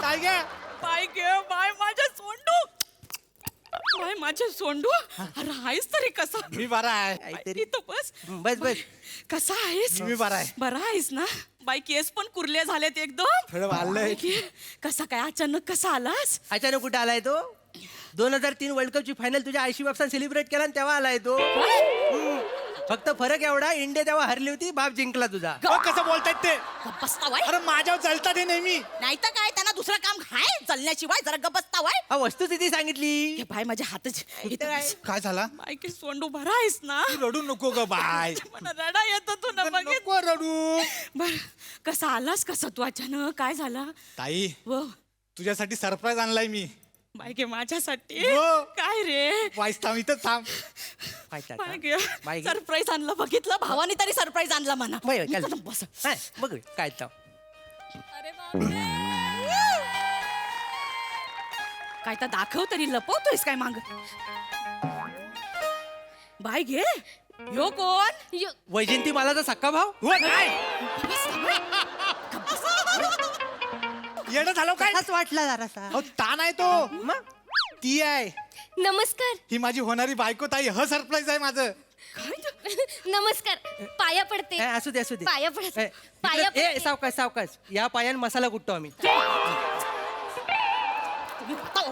टायग्या बाय गे, बाय माझे सोंडू, बाय माझे सोंडू. अरे आहेस तरी कसा? मी बरा आहे. काहीतरी इथं बस बस बस. कसा आहेस? मी बरा आहे. बरा आहेस ना? बाई केस पण कुरले झालेत एकदम. थोडं वाढलंय. कसा काय अचानक कसा आलास? अचानक कुठे आलाय तो? 2003 वर्ल्ड कपची फायनल तुझ्या आयशी बापसा सेलिब्रेट केला आणि तेव्हा आलाय तो. फक्त फरक एवढा, इंडिया तेव्हा हरली होती, बाप जिंकला तुझा. कसं बोलतायत ते? गप्पस्तावाय. अरे माझ्यावर चालतात हे नेहमी. नाही तर काय, त्यांना दुसरं काम आहे जलण्याशिवाय. जरा गप्पस्तावाय. हा वस्तुस्थिती सांगितली. बाय माझ्या हातच काय झाला? बाय की सोंडू बरा आहेस ना? रडू नको ग बाय. मला रडा येतो तू ना बघित. नको रडू. बर, कसा आलास कसा तू अचानक? काय झालं? ताई, व तुझ्यासाठी सरप्राईज आणलाय मी. बाय गे माझ्यासाठी? हो. काय रे? वाईस थांब, इथंच थांब. बाय गे, सरप्राईज आणलं. बघितलं, भावाने तरी सरप्राईज आणला म्हणा. बस बघ काय तर. अरे बापरे. काय तर दाखव तरी, लपवतोयस काय माग? बाय घे, यो कोण? वैजयंती मला तर सक्का भाव. येणं झालं काय? असं वाटला जरासा. ताण आहे तो. मग ती आहे नमस्कार. ही माझी होणारी बायको ताई. सरप्राईज आहे माझं. नमस्कार. पाया पडते. असू दे असू दे पाया पडते. ए, पाया इकडे- ए पडते. सावकाश सावकाश या पायान मसाला कुटतो आम्ही.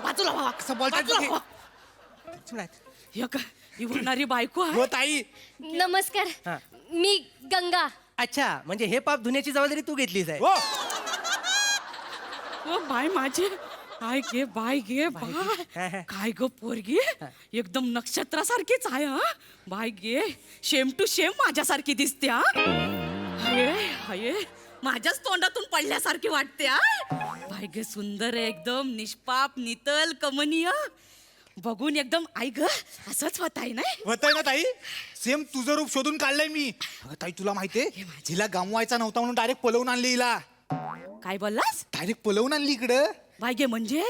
बाजूला व्हा. असं बोलतात बाजूला की- व्हा. हे काय? ही होणारी बायको आहे. हो ताई. नमस्कार. हा. मी गंगा. अच्छा म्हणजे हे पाप धुण्याची जबाबदारी तू घेतलीस आहे. हो ओ बाय माझे आय गे बाय गे बाय काय ग पोरगी एकदम नक्षत्रासारखीच आहे हा बाय गे शेम टू शेम माझ्यासारखी दिसते हा हाये हाये माझ्याच तोंडातून पडल्यासारखी वाटते हा बाय गे सुंदर आहे एकदम निष्पाप नितल कमनीय बघून एकदम आई ग असंच होत आहे नाही होतंय ना ताई. सेम तुझं रूप शोधून काढलंय मी. अगं ताई तुला माहितीये हिला गमवायचा नव्हता म्हणून डायरेक्ट पलवून आणली हिला. काय बोललास डायरेक्ट पलवून आणली इकडं. बाय गे म्हणजे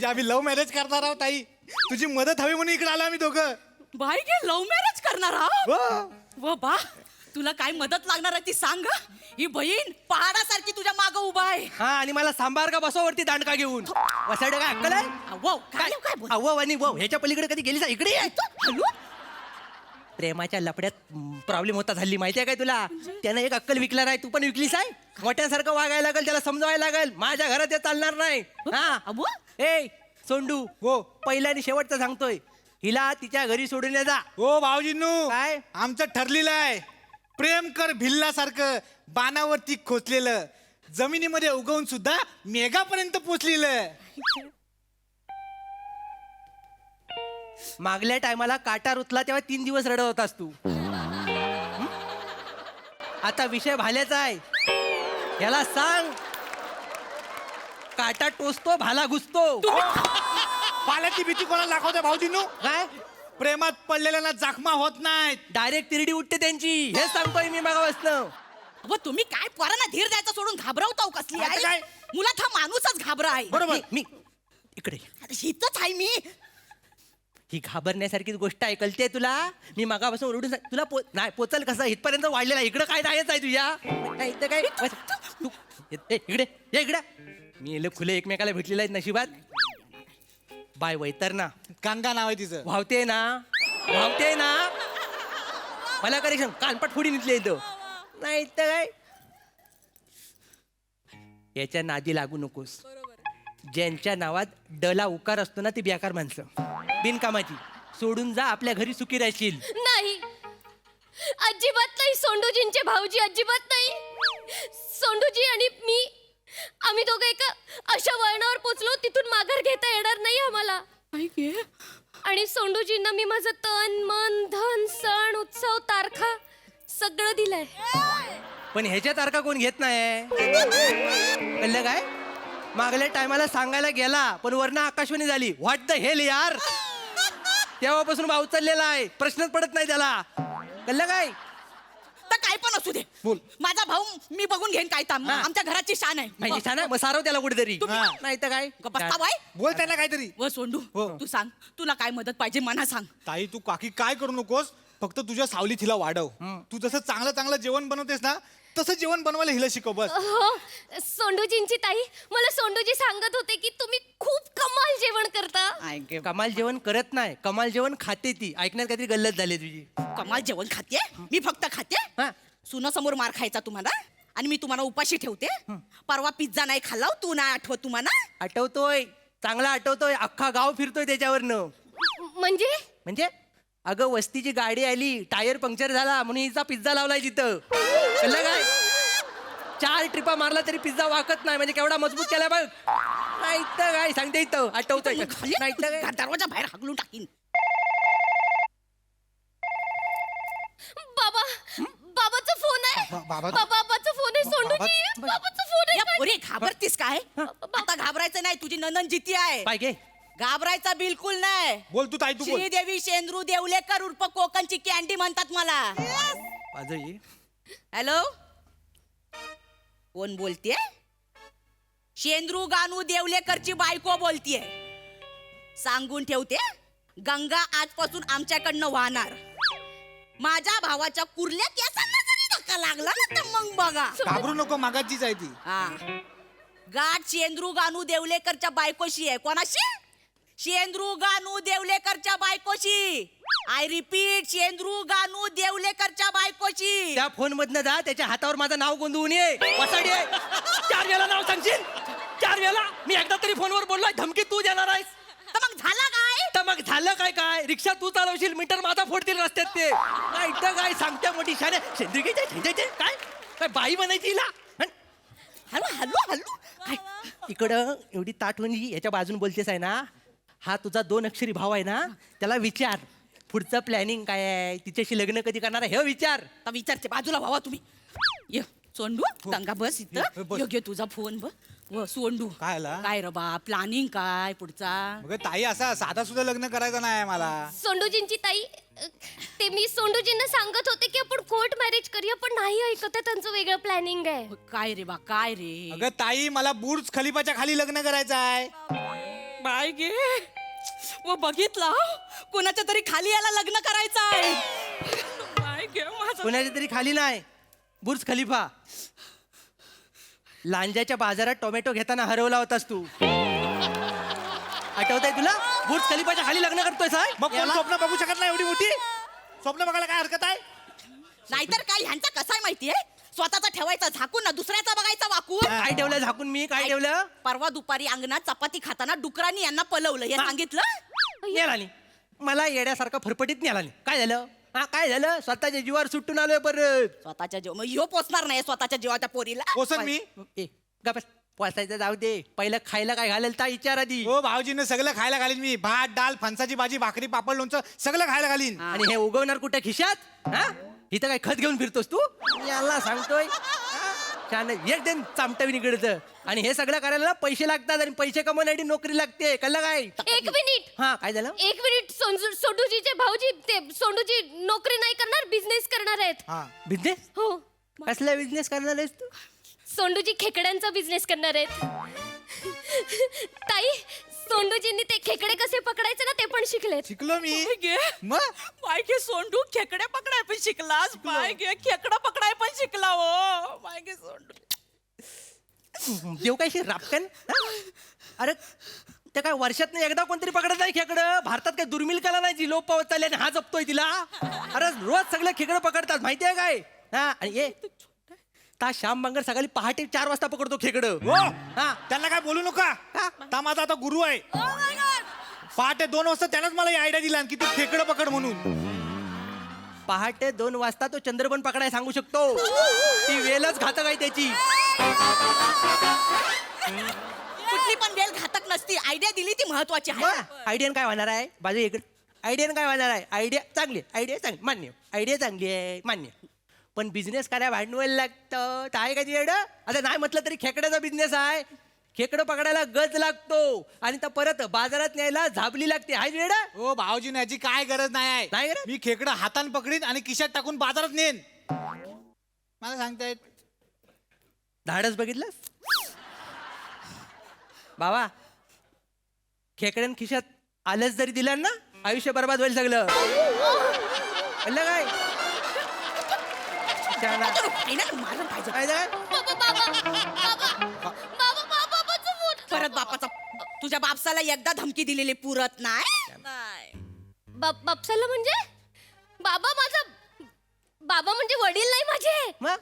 आम्ही लव्ह मॅरेज करणार आहोत ताई. तुझी मदत हवी म्हणून इकडे आलो आम्ही दोघं. बाय गे लव्ह मॅरेज करणार आहोत हो. व बा तुला काय मदत लागणार आहे ती सांग हं? ही बहीण पहाडासारखी तुझ्या माग उभा आहे हा आणि मला सांबार का बसवावरती दांडका घेऊन वसाड काय अक्कल आहे. अव्वा, काय बोल- अव्वा आणि वो ह्याच्या पलीकडे कधी गेलीस इकडे ये. हॅलो प्रेमाच्या लपड्यात प्रॉब्लेम होता झाली माहितीये काय तुला. त्यानं एक अक्कल विकला नाही तू पण विकलीस आहे. मोठ्यासारखं वागायला लागेल त्याला समजावायला लागेल. माझ्या घरात ते चालणार नाही. हा अव्वा ए सोंडू हो. पहिला आणि शेवटचं सांगतोय हिला तिच्या घरी सोडून ये जा. हो भाऊजींनू काय? आमचं ठरलेलं आहे. प्रेम कर भिल्लासारखं बाणावरती खोचलेलं जमिनीमध्ये उगवून सुद्धा मेघापर्यंत पोचलेलं. मागल्या टायमाला काटा रुतला तेव्हा 3 दिवस रडत होतास तू. आता विषय भाल्याचा आहे. याला सांग काटा टोचतो भाला घुसतो. पाल्याची भीती कोणाला दाखवते भाऊजींनू. काय प्रेमात पडलेल्यांना जखमा होत नाहीत. डायरेक्ट तिरडी उठते त्यांची. हे सांगतोय मी मागापासनं. अहो तुम्ही काय पोरांना धीर द्यायचा सोडून घाबरवता कसली आता आहे काय? मुलात हा माणूसच घाबरा आहे बरोबर. मी इकडे हितच आहे मी ही घाबरण्यासारखीच गोष्ट आहे. कळते तुला. मी मागापासून ओरडून तुला नाही पोचल कसं इथपर्यंत वाढलेला. इकडं काय नाहीच आहे तुझ्या. काय इथं काय तू इकडे ये इकडे. मी येलं खुले एकमेकाला भेटलेले आहेत नशिबात. बाय वैतर ना गंगा नाव आहे तिचं. भावते ना भावते ना. मला करेक्शन कानपट फोडी निघले इथं. नाही तर काय याच्या नादी लागू नकोस. ज्यांच्या नावात डला उकार असतो ना ती बेकार माणसं बिनकामाची. सोडून जा आपल्या घरी सुखी राहशील. नाही अजिबात नाही. सोंडूजींचे भाऊजी अजिबात नाही. सोंडूजी आणि मी आम्ही दोघं एका अशा वळणावर पोचलो तिथून माघार घेता येणार नाही आम्हाला. आणि सोंडूजींना मी माझं तन मन धन सण उत्सव तारखा सगळं दिलंय. पण ह्याच्या तारखा कोण घेत नाही. कळलं काय. मागल्या टायमाला सांगायला गेला पण वरनं आकाशवाणी झाली. व्हॉट द हेल यार. तेव्हापासून भाऊ चाललेला आहे. प्रश्नच पडत नाही त्याला. कळलं काय. तर काय पण असू दे बोल. माझा भाऊ मी बघून घेईन काय ताम हा. आमच्या घराची शान आहे माहिती छान आहे. मग सारव त्याला कुठेतरी. नाही तर काय. बसता बाय बोल त्यांना काहीतरी. व सोंडू तू सांग तुला काय मदत पाहिजे मना सांग ताई तू काकी काय करू नकोस. फक्त तुझ्या सावलीत हिला वाढव. तू जसं चांगलं चांगलं जेवण बनवतेस ना तसं जेवण बनवायला हिला शिकव बस. हो सोंडूजींची ताई मला सोंडूजी सांगत होते की तुम्ही खूप कमाल जेवण करता. कमाल जेवण करत नाही. कमाल जेवण खाते ती. ऐकण्यात काहीतरी गल्लत झाली तुझी. कमाल जेवण खाते मी फक्त खाते हा. सुनासमोर मार खायचा तुम्हाला आणि मी तुम्हाला उपाशी ठेवते. परवा पिझ्झा नाही खाल्ला तू नाही आठवत तुम्हाला. आठवतोय चांगला आठवतोय. अख्खा गाव फिरतोय त्याच्यावरनं. म्हणजे अगं वस्तीची गाडी आली टायर पंक्चर झाला म्हणून हिचा पिझ्झा लावलाय तिथं. कळलं काय. 4 ट्रिपा मारला तरी पिझ्झा वाकत नाही. म्हणजे केवढा मजबूत केलाय बघ. नाही तर काय सांगते इथं आठवतोय. नाही तर काय. दरवाजा बाहेर हाकलून टाकीन. बाबा बाबाचा फोन आहे. बाबाचा फोन आहे. सोंडूजी बाबाचा फोन आहे. अरे घाबरतीस काय आता घाबरायचं नाही तुझी ननन जिती आहे. पाय घे. घाबरायचा बिलकुल नाही. बोल तू ताई तू बोल. श्रीदेवी शेंद्रू देवलेकर उर्फ कोकणची कॅन्डी म्हणतात मला. माझं ये. हॅलो कोण बोलतेय. शेंद्रू गानू देवलेकरची बायको बोलतीये. सांगून ठेवते गंगा आजपासून आमच्याकडनं वाहणार. माझ्या भावाच्या कुर्ल्या केसांना जरी धक्का लागला ना तर मग बघा. घाबरू नको मागाचीच आहे ती. हा गाठ शेंद्रू गानू देवलेकरच्या बायकोशी आहे. कोणाशी शेंद्रू गानू देवलेकरच्या बायकोशी. I repeat, शेंद्रू Ganu देवलेकरच्या बायकोशी. त्या फोन मधनं जा, त्याच्या हातावर माझं नाव गोंधवून ये. वसाडी आहे. 4 वेळा नाव सांगशील? 4 वेळा? मी एकदा तरी फोनवर बोललोय, धमकी तू देणार आहेस. तर मग झाला काय? तर मग झालं काय? काय रिक्षा तू चालवशील, मीटर माझा फोडतील रस्त्यात ते. काय इथं काय सांगते मोठी शाने शेंद्रीचे काय काय बाई बनायची हिला? हॅलो हॅलो हॅलो काय इकडं एवढी ताटवणी याच्या बाजून बोलतेस आहे ना? हा तुझा 2 अक्षरी भाव आहे ना, त्याला विचार पुढचं प्लॅनिंग काय आहे, तिच्याशी लग्न कधी करणार आहे हे विचार. तर विचारते बाजूला व्हावा तुम्ही. ये सोंडू दंगा बस इथं. योग्य तुझा फोन सोंडू. काय आला? काय रे बा प्लॅनिंग काय पुढचा? मग ताई असा साधा सुद्धा लग्न करायचं नाही मला. सोंडूजींची ताई, ते मी सोंडूजींना सांगत होते की आपण कोर्ट मॅरेज करूया, पण नाही ऐकत आहे, त्यांचं वेगळं प्लॅनिंग आहे. काय रे बा काय रे? अगं ताई मला बुर्ज खलिफाच्या खाली लग्न करायचं आहे. बाय गे व बघितला कोणाच्या तरी खाली याला लग्न करायचं आहे. बाय गे माझं. कोणाच्या तरी खाली नाही, बुर्ज खलिफा. लांजाच्या बाजारात टोमॅटो घेताना हरवला होतास तू, आठवत आहे तुला? बुर्ज खलिफाच्या खाली लग्न करतोय साहेब. मग कोण स्वप्न बघू शकत नाही एवढी मोठी? स्वप्न बघायला काय हरकत आहे? नाहीतर काय ह्यांचा कसा आहे माहितीये? स्वतःचा ठेवायचा झाकून ना दुसऱ्याचा बघायचा वाकून. काय ठेवलं झाकून? मी काय ठेवलं? परवा दुपारी अंगणात चपाती खाताना डुकरांनी यांना पलवलं हे सांगितलं. नेला नाही मला येड्यासारखा फरफटीत नेला नाही. काय झालं? हा काय झालं? स्वतःच्या जीवावर सुटून आलोय परत. स्वतःच्या जीव मग ह्यो पोचणार नाही स्वतःच्या जीवाच्या पोरीला. पोसन मी? ए गप्प पोचायचं जाऊ दे, पहिलं खायला काय घालेल ता विचार आधी. हो भाऊजीनं सगळं खायला घालीन मी. भात डाळ फणसाची भाजी भाकरी पापड लोणचं सगळं खायला घालीन. आणि हे उगवणार कुठे खिशात? हा इथं काय खत घेऊन फिरतोस तू? याला सांगतोय छान एक दिन चामटवी निघडतं. आणि हे सगळं करायला ना पैसे लागतात, आणि पैसे कमवण्यासाठी नोकरी लागते. कळलं काय? 1 मिनिट. हा काय झालं? 1 मिनिट. सोंडूजीचे भाऊजी, ते सोंडूजी नोकरी नाही करणार, बिझनेस करणार आहेत. बिझनेस? हो, कसला बिझनेस करणार आहेस तू? सोंडूजी खेकड्यांचा बिझनेस करणार आहेत. ताई, सोंडूजींनी ते खेकडे कसे पकडायचे ना ते पण शिकलेत. शिकलो मी. मग बाय गे सोंडू खेकडे पकडाय पण शिकलास. बाय गे खेकडा पकडाय पण शिकला हो. बाय गे सोंडू. देव काय रापकन? अरे ते काय वर्षात एकदा कोणतरी पकडत नाही खेकडं? भारतात काय दुर्मिळ कला नाही जी लोप पावत चालली आणि हा जपतोय तिला? अरे रोज सगळे खेकडं पकडतात माहिती आहे काय? हा आणि ये ता श्याम बांगर सकाळी पहाटे 4 वाजता पकडतो खेकडं. हो त्यांना काय बोलू नका. ता माझा आता गुरु आहे. पहाटे 2 वाजता त्यानंच मला आयडिया दिला की तू खेकडं पकड म्हणून. पहाटे 2 वाजता तो चंद्रबन पकडाय सांगू शकतो. ती वेलच घातक आहे त्याची. कुठली पण वेळ घातक नसती. आयडिया दिली ती महत्वाची आहे. आयडियान काय होणार आहे? बाजू इकडे आयडियान काय होणार आहे? आयडिया चांगली, आयडिया चांगली, मान्य. आयडिया चांगली आहे, मान्य. पण बिझनेस करायला भांडवल लागतं. तर आहे का ती येडं? आता नाही म्हटलं तरी खेकड्याचा बिझनेस आहे. खेकडं पकडायला गज लागतो आणि तर परत बाजारात न्यायला झाबली लागते. हाय येडं? हो भाऊजी याची काय गरज नाही आहे. नाही गरज? मी खेकडं हातान पकडीन आणि खिशात टाकून बाजारात नेन. मला सांगतायत धाडस बघितलंस बाबा? खेकड्यान खिशात आलंच जरी दिलं ना, आयुष्य बर्बाद होईल सगळं. कळलं काय? मारलं पाहिजे. काय झालं? परत बापाचा तुझ्या बापसाला एकदा धमकी दिलेली पुरत नाही. बापसाला म्हणजे? बाबा माझा बाबा म्हणजे वडील नाही माझे. मग?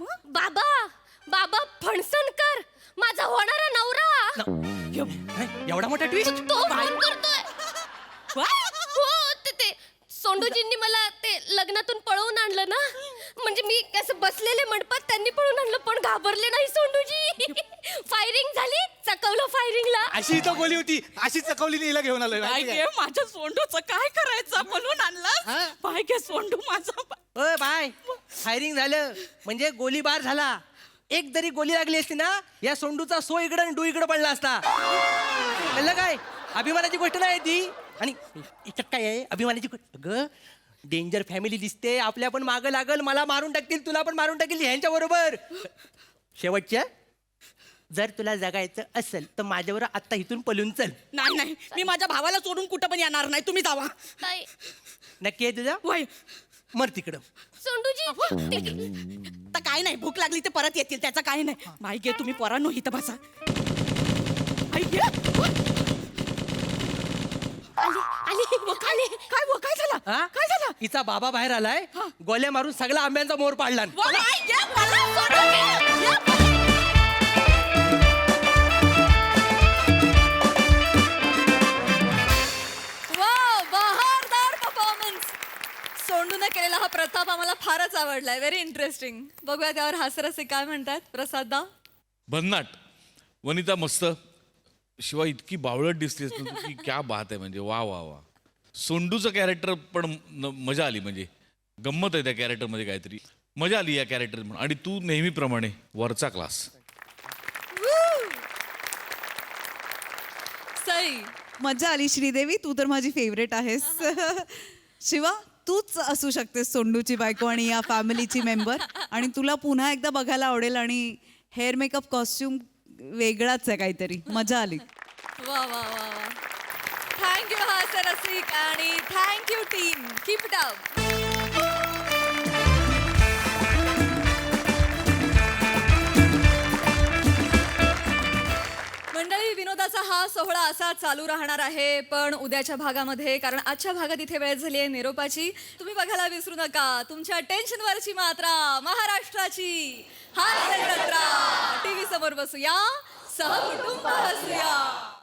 बाबा फणसनकर, माझा होणारा नवरा. एवढा मोठा ट्विस्ट? तो फोन करतोय. हो, ते सोंडूजींनी मला ते लग्नातून पळवून आणलं ना. म्हणजे मी असं बसलेले मंडपात त्यांनी पळून आणलं, पण घाबरले नाही सोंडूजी. फायरिंग झाली, चकवलं फायरिंगला. अशी इथं गोली होती, अशी चकवली हिला घेऊन आलोय. बाय गे माझ्या सोंडूचं काय करायचं म्हणून आणलं. बाय गे सोंडू माझा. ओ बाय, फायरिंग झालं म्हणजे गोळीबार झाला. एक जरी गोली लागली असती ना, या सोंडूचा सो इकडं आणि डू इकडं पडला असता. कळलं काय? अभिमानाची गोष्ट नाही ती. आणि इथं काय आहे अभिमानाची गोष्ट? ग डेंजर फॅमिली दिसते. आपल्या पण मागं लागल, मला मारून टाकतील, तुला पण मारून टाकतील ह्यांच्या बरोबर. शेवटच्या, जर तुला जगायचं असेल तर माझ्यावर आता इथून पळून चल. नाही मी माझ्या भावाला सोडून कुठं पण येणार नाही. तुम्ही जावा. ताई, नक्की आहे तुझा? वय मर तिकडं. सोंडूजी तर काय नाही, भूक लागली ते परत येतील, त्याचं काय नाही. बाई गे तुम्ही पोरांनो इथं बसा. आई गे काय झालं हा? काय झालं हिचा बाबा बाहेर आलाय गोल्या मारून सगळा आंब्यांचा मोर पाडला वाव, बहारदार परफॉर्मन्स. सोंडून केलेला हा प्रताप आम्हाला फारच आवडलाय. Very interesting. बघूया त्यावर हास्यरसिक काय म्हणतात. प्रसाद दा. भन्नाट. वनिता मस्त. शिवाय इतकी बावळट दिसतेस तू की क्या बात आहे म्हणजे वा वा वा. सोंडूचं कॅरेक्टर पण मजा आली म्हणजे गंमत आहे त्या कॅरेक्टरमध्ये काहीतरी मजा आली या कॅरेक्टर म्हणून. आणि तू नेहमीप्रमाणे वरचा क्लास. सई. मजा आली श्रीदेवी, तू तर माझी फेवरेट आहेस. शिवा तूच असू शकतेस सोंडूची बायको आणि या फॅमिलीची मेंबर. आणि तुला पुन्हा एकदा बघायला आवडेल. आणि हेअर मेकअप कॉस्ट्युम वेगळाच आहे काहीतरी. मजा आली. वा वा वा वा. थँक्यू हास्यरसिक आणि thank you team. Keep it up. मंडळी, विनोदाचा हा सोहळा असा चालू राहणार आहे पण उद्याच्या भागामध्ये, कारण आजच्या भागात इथे वेळ झाली आहे निरोपाची. तुम्ही बघायला विसरू नका तुमच्या टेन्शनवरची मात्रा महाराष्ट्राची हास्य जत्रा. टीव्ही समोर बसूया, सहकुटुंब हसूया.